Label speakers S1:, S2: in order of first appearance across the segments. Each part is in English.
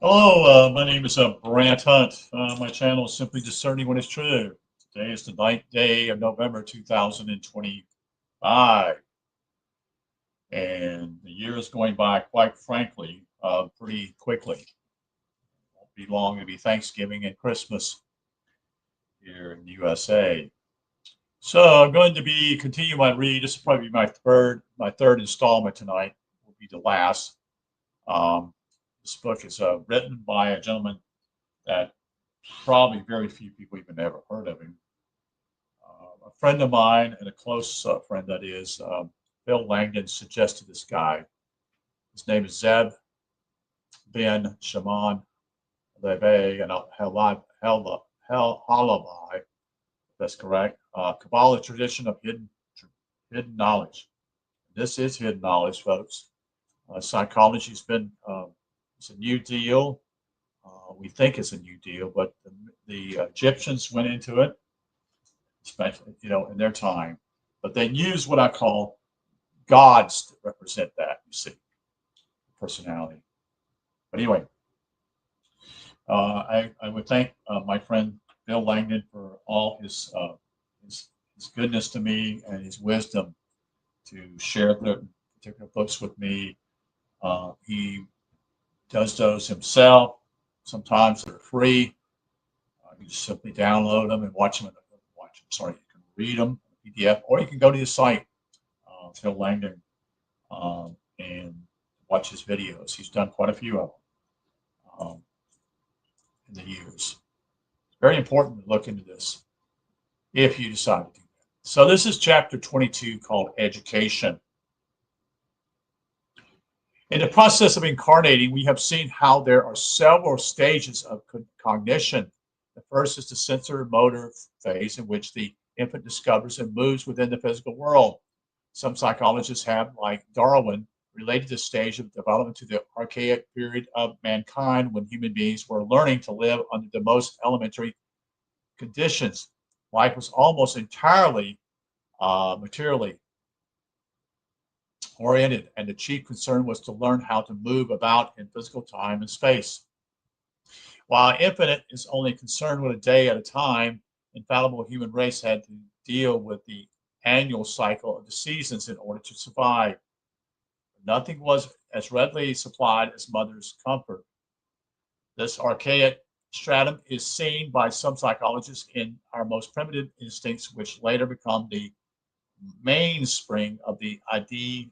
S1: Hello, my name is Brant Hunt. My channel is simply Discerning What is True. Today is the ninth day of November 2025, and the year is going by, quite frankly, pretty quickly. Won't be long to be Thanksgiving and Christmas here in the USA. So I'm going to be continue my read. This will probably be my third installment tonight. Will be the last. Um, this book is written by a gentleman that probably very few people even ever heard of him. A friend of mine and a close friend, that is, Bill Langdon, suggested this guy. His name is Zeb Ben Shimon Levi and Halabai. That's correct. Kabbalah tradition of hidden knowledge. This is hidden knowledge, folks. Psychology's been it's a new deal. We think it's a new deal, but the Egyptians went into it, especially in their time. But they use what I call gods to represent that. You see, personality. But anyway, I would thank my friend Bill Langdon for all his goodness to me and his wisdom to share the particular books with me. He does those himself. Sometimes they're free. You just simply download them and watch them. Sorry, you can read them in PDF, or you can go to his site, Phil Langdon, and watch his videos. He's done quite a few of them in the years. It's very important to look into this if you decide to do that. So this is chapter 22 called Education. In the process of incarnating, we have seen how there are several stages of cognition. The first is the sensory motor phase, in which the infant discovers and moves within the physical world. Some psychologists have, like Darwin, related this stage of development to the archaic period of mankind when human beings were learning to live under the most elementary conditions. Life was almost entirely materially oriented, and the chief concern was to learn how to move about in physical time and space. While infinite is only concerned with a day at a time, infallible human race had to deal with the annual cycle of the seasons in order to survive. Nothing was as readily supplied as mother's comfort. This archaic stratum is seen by some psychologists in our most primitive instincts, which later become the mainspring of the ID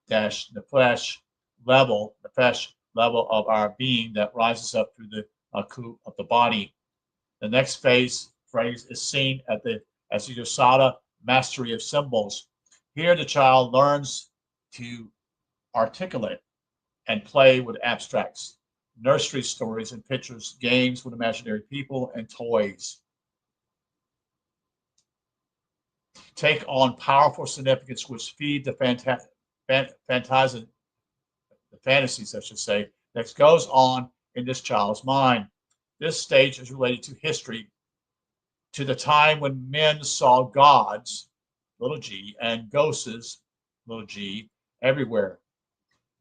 S1: nefesh level of our being that rises up through the coup of the body. The next phrase is seen as the Yosada mastery of symbols. Here, the child learns to articulate and play with abstracts, nursery stories and pictures, games with imaginary people, and toys. Take on powerful significance which feed the fantasies, I should say, that goes on in this child's mind. This stage is related to history, to the time when men saw gods, little g, and ghosts, little g, everywhere.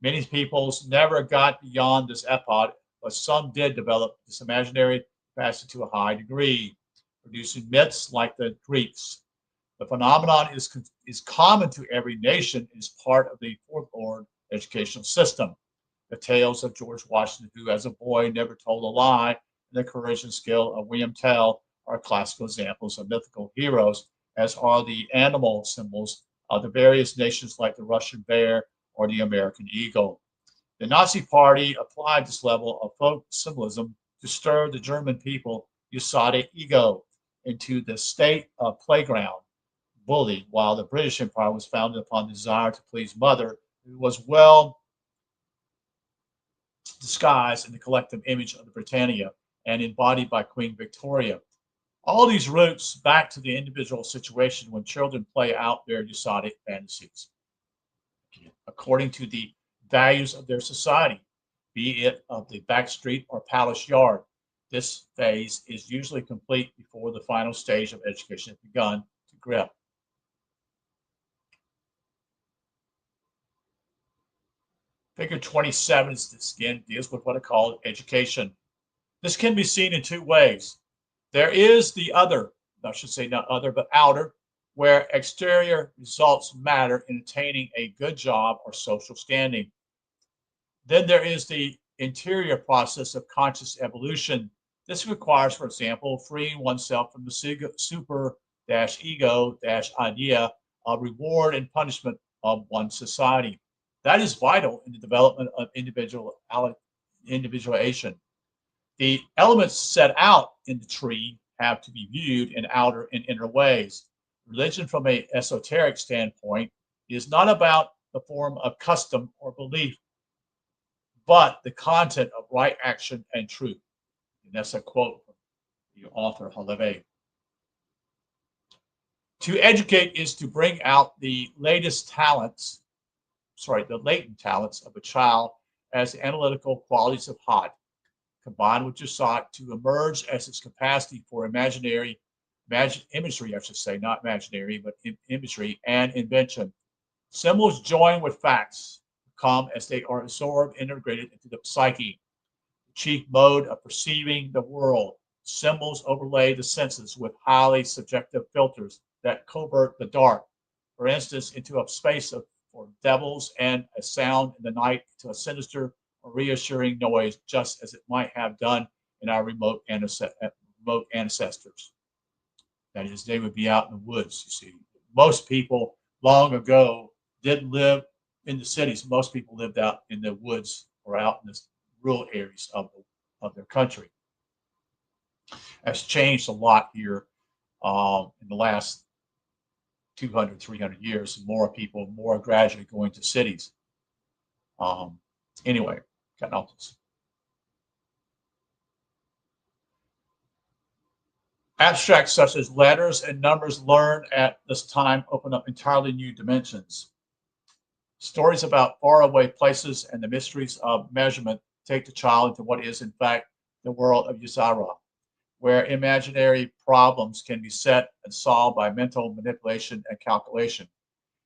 S1: Many peoples never got beyond this epoch, but some did develop this imaginary capacity to a high degree, producing myths like the Greeks. The phenomenon is common to every nation and is part of the forward educational system. The tales of George Washington, who as a boy never told a lie, and the courage and skill of William Tell are classical examples of mythical heroes, as are the animal symbols of the various nations like the Russian bear or the American eagle. The Nazi Party applied this level of folk symbolism to stir the German people Usada ego into the state of playground bully, while the British Empire was founded upon the desire to please mother, who was well disguised in the collective image of the Britannia and embodied by Queen Victoria. All these roots back to the individual situation when children play out their Usadic fantasies according to the values of their society, be it of the back street or palace yard. This phase is usually complete before the final stage of education has begun to grip. Figure 27 again deals with what I call education. This can be seen in two ways. There is the other, I should say not other, but outer, where exterior results matter in attaining a good job or social standing. Then there is the interior process of conscious evolution. This requires, for example, freeing oneself from the super ego idea of reward and punishment of one society. That is vital in the development of individuation. The elements set out in the tree have to be viewed in outer and inner ways. Religion, from an esoteric standpoint, is not about the form of custom or belief, but the content of right action and truth. And that's a quote from the author Haleve. To educate is to bring out the latent talents of a child as the analytical qualities of Hod, combined with Jasad to emerge as its capacity for imagery, I should say, not imaginary, but imagery and invention. Symbols join with facts, come as they are absorbed, integrated into the psyche. The chief mode of perceiving the world. Symbols overlay the senses with highly subjective filters that covert the dark. For instance, into a space for devils and a sound in the night to a sinister or reassuring noise, just as it might have done in our remote ancestors. That is, they would be out in the woods, you see. Most people long ago didn't live in the cities. Most people lived out in the woods or out in the rural areas of their country. That's changed a lot here in the last 200, 300 years. More people, more gradually going to cities. Anyway, got off this. Abstracts such as letters and numbers learned at this time open up entirely new dimensions. Stories about faraway places and the mysteries of measurement take the child into what is, in fact, the world of Yusara, where imaginary problems can be set and solved by mental manipulation and calculation.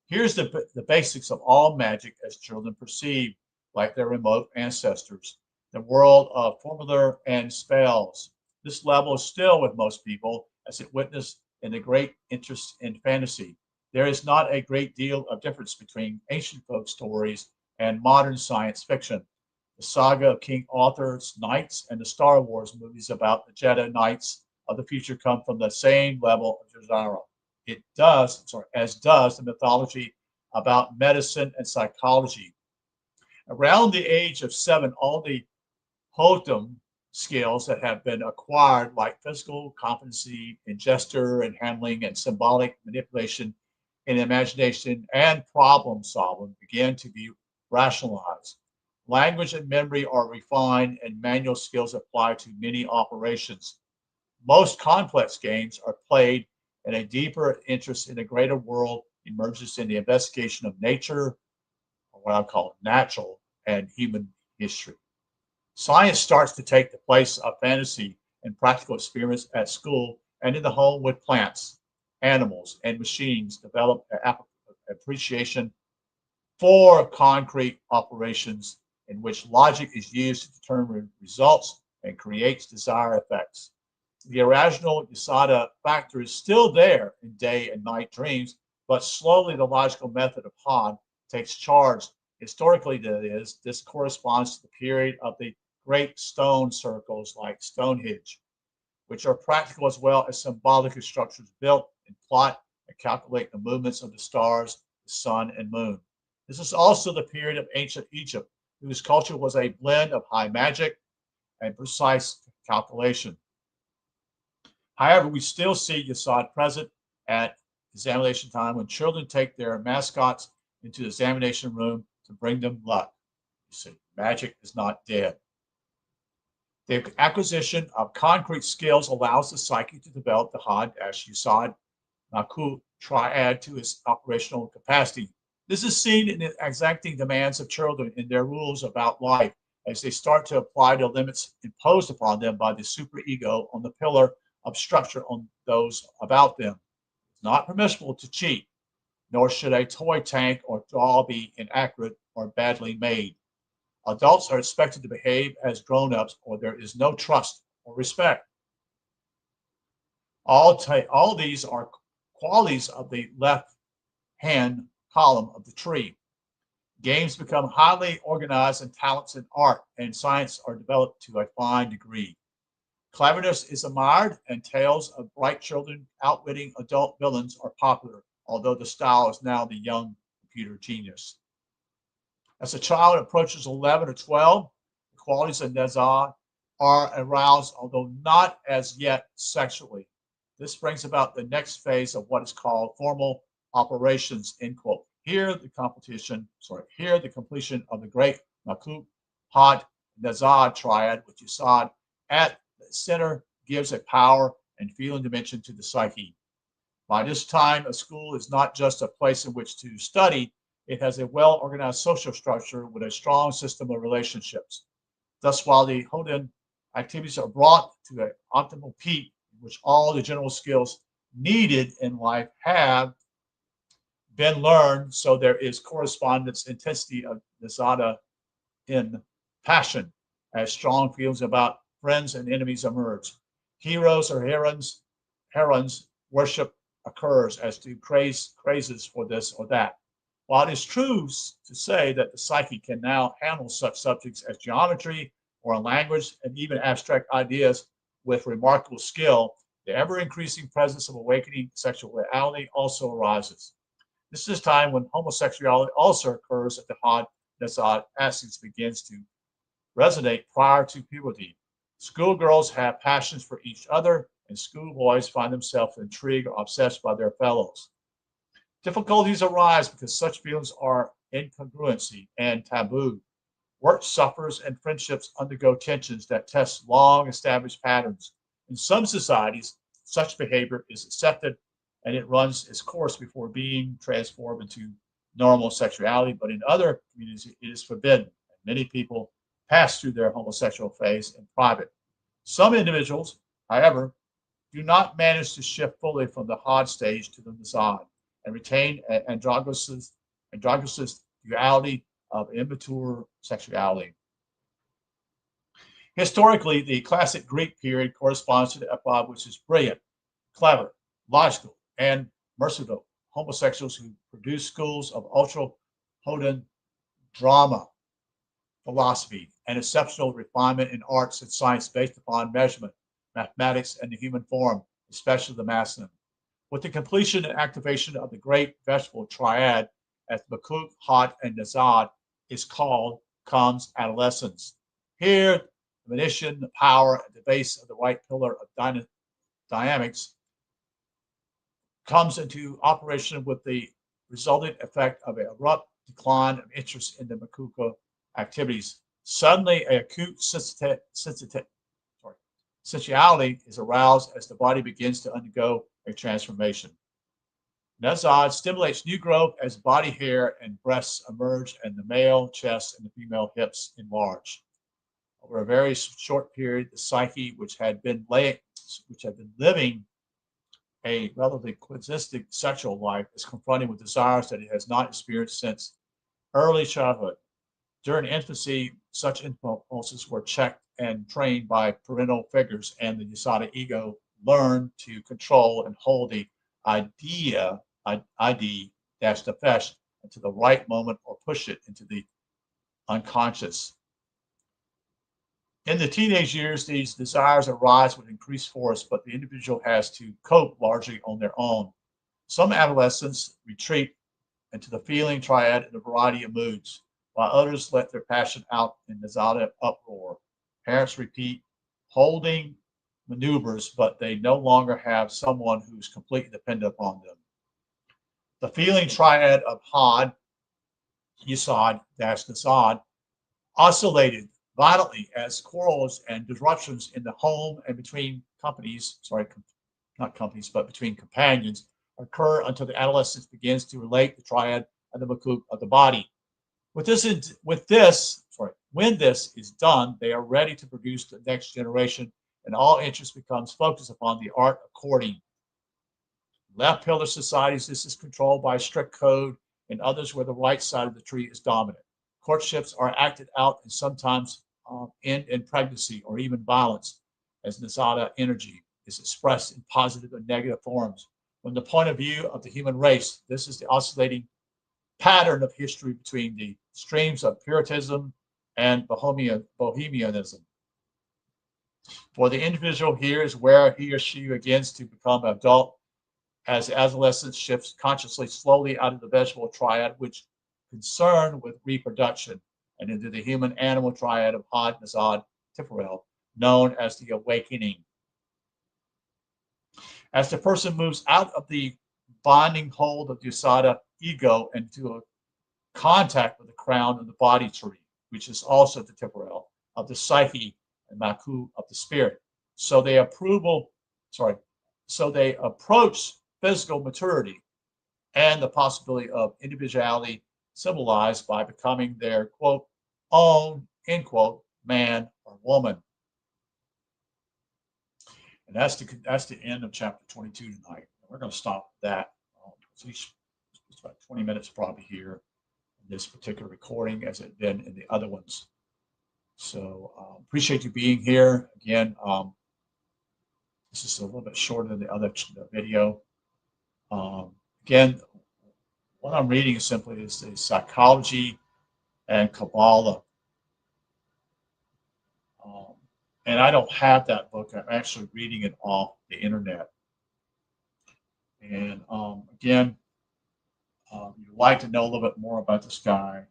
S1: Here's the basics of all magic as children perceive, like their remote ancestors, the world of formula and spells. This level is still with most people, as it witnessed in the great interest in fantasy. There is not a great deal of difference between ancient folk stories and modern science fiction. The saga of King Arthur's knights and the Star Wars movies about the Jedi Knights of the future come from the same level of genre. As does the mythology about medicine and psychology. Around the age of 7, all the Hotum skills that have been acquired, like physical competency in gesture and handling and symbolic manipulation in imagination and problem solving, begin to be rationalized. Language and memory are refined, and manual skills apply to many operations. Most complex games are played, and a deeper interest in the greater world emerges in the investigation of nature, or what I call natural and human history. Science starts to take the place of fantasy and practical experience at school and in the home with plants, animals, and machines. Develop appreciation for concrete operations in which logic is used to determine results and creates desired effects. The irrational Yasada factor is still there in day and night dreams, but slowly the logical method of Han takes charge. Historically, that is, this corresponds to the period of the great stone circles like Stonehenge, which are practical as well as symbolic structures built and plot and calculate the movements of the stars, the sun, and moon. This is also the period of ancient Egypt, whose culture was a blend of high magic and precise calculation. However, we still see Yasad present at examination time when children take their mascots into the examination room to bring them luck. You see, magic is not dead. The acquisition of concrete skills allows the psyche to develop the Had-Yasad Naku triad to its operational capacity. This is seen in the exacting demands of children in their rules about life as they start to apply the limits imposed upon them by the superego on the pillar of structure on those about them. It's not permissible to cheat, nor should a toy tank or doll be inaccurate or badly made. Adults are expected to behave as grown-ups, or there is no trust or respect. All these are qualities of the left-hand column of the tree. Games become highly organized, and talents in art and science are developed to a fine degree. Cleverness is admired, and tales of bright children outwitting adult villains are popular, although the style is now the young computer genius. As a child approaches 11 or 12, the qualities of Nezad are aroused, although not as yet sexually. This brings about the next phase of what is called formal operations, end quote. Here the completion of the great Makuk Had Nezad triad with Yesod at the center gives a power and feeling dimension to the psyche. By this time, a school is not just a place in which to study, it has a well-organized social structure with a strong system of relationships. Thus, while the Hoden activities are brought to an optimal peak, in which all the general skills needed in life have been learned, so there is correspondence intensity of Nezada in passion, as strong feelings about friends and enemies emerge. Heroes or herons worship occurs as do crazes for this or that. While it is true to say that the psyche can now handle such subjects as geometry or language and even abstract ideas with remarkable skill, the ever-increasing presence of awakening sexuality also arises. This is time when homosexuality also occurs at the Had Nezad axis begins to resonate prior to puberty. Schoolgirls have passions for each other, and schoolboys find themselves intrigued or obsessed by their fellows. Difficulties arise because such feelings are incongruency and taboo. Work suffers and friendships undergo tensions that test long established patterns. In some societies, such behavior is accepted and it runs its course before being transformed into normal sexuality, but in other communities, it is forbidden. And many people pass through their homosexual phase in private. Some individuals, however, do not manage to shift fully from the Had stage to the Nezad and retain androgynous duality of immature sexuality. Historically, the classic Greek period corresponds to the epoch which is brilliant, clever, logical, and merciful homosexuals who produce schools of ultra-potent drama, philosophy, and exceptional refinement in arts and science based upon measurement, mathematics, and the human form, especially the masculine. With the completion and activation of the great vegetable triad, as Makuk, Had, and Nezad comes adolescence. Here, the volition, the power at the base of the right pillar of dynamics comes into operation with the resultant effect of an abrupt decline of interest in the Makuka activities. Suddenly, a acute sensuality is aroused as the body begins to undergo a transformation. Nezad stimulates new growth as body hair and breasts emerge and the male chest and the female hips enlarge. Over a very short period, the psyche, which had been living a relatively quixistic sexual life, is confronted with desires that it has not experienced since early childhood. During infancy, such impulses were checked and trained by parental figures, and the Yasada ego learned to control and hold the ID-nefesh into the right moment or push it into the unconscious. In the teenage years, these desires arise with increased force, but the individual has to cope largely on their own. Some adolescents retreat into the feeling triad in a variety of moods, while others let their passion out in Nezada uproar. Parents repeat holding maneuvers, but they no longer have someone who's completely dependent upon them. The feeling triad of Had, Yesod, Nezad oscillated violently as quarrels and disruptions in the home and between between companions occur until the adolescence begins to relate the triad and the makuk of the body. When this is done, they are ready to produce the next generation, and all interest becomes focused upon the art of courting. Left pillar societies, this is controlled by strict code, and others where the right side of the tree is dominant. Courtships are acted out and sometimes end in pregnancy or even violence, as Nazada energy is expressed in positive and negative forms. From the point of view of the human race, this is the oscillating pattern of history between the streams of Puritanism and Bohemianism. For the individual, here is where he or she begins to become an adult as adolescence shifts consciously slowly out of the vegetable triad, which concerned with reproduction, and into the human animal triad of Had, Nazad, Tiferet, known as the awakening. As the person moves out of the bonding hold of the Usada ego into a contact with the crown of the body tree, which is also the Tiferet of the psyche and Maku of the spirit. So they approach physical maturity and the possibility of individuality symbolized by becoming their quote own end quote man or woman. And that's the end of chapter 22 tonight. We're going to stop that. It's about 20 minutes probably here in this particular recording, as it been in the other ones. So appreciate you being here again. This is a little bit shorter than the other video. Again, what I'm reading simply is the psychology and Kabbalah. And I don't have that book. I'm actually reading it off the internet. And again, you'd like to know a little bit more about this guy.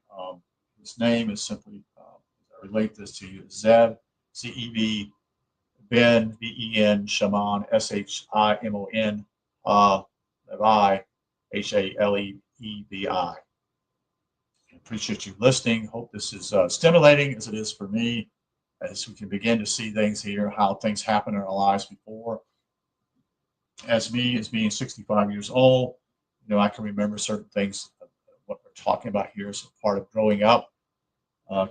S1: His name is simply, I relate this to you, Zev, Z-E-V, Ben, B-E-N, Shaman, S-H-I-M-O-N, Levi, H-A-L-E-E-V-I. Appreciate you listening. Hope this is stimulating as it is for me, as we can begin to see things here, how things happen in our lives before. As being 65 years old, I can remember certain things. What we're talking about here is a part of growing up.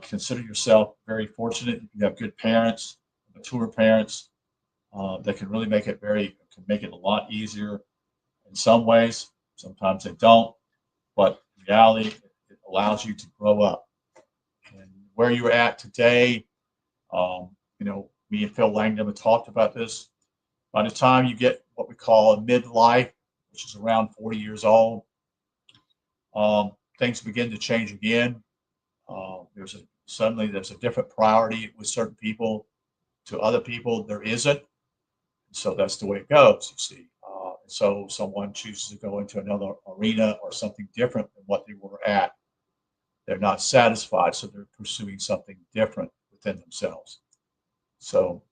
S1: Consider yourself very fortunate. You have good parents, mature parents that can really make it a lot easier in some ways. Sometimes they don't, but in reality, it allows you to grow up. And where you're at today, me and Phil Langdon have talked about this. By the time you get what we call a midlife, which is around 40 years old, things begin to change again. Suddenly there's a different priority with certain people. To other people, there isn't. So that's the way it goes, you see. So someone chooses to go into another arena or something different than what they were at. They're not satisfied, so they're pursuing something different within themselves. So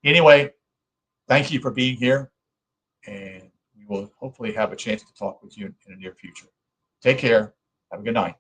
S1: anyway, thank you for being here, and we will hopefully have a chance to talk with you in the near future. Take care. Have a good night.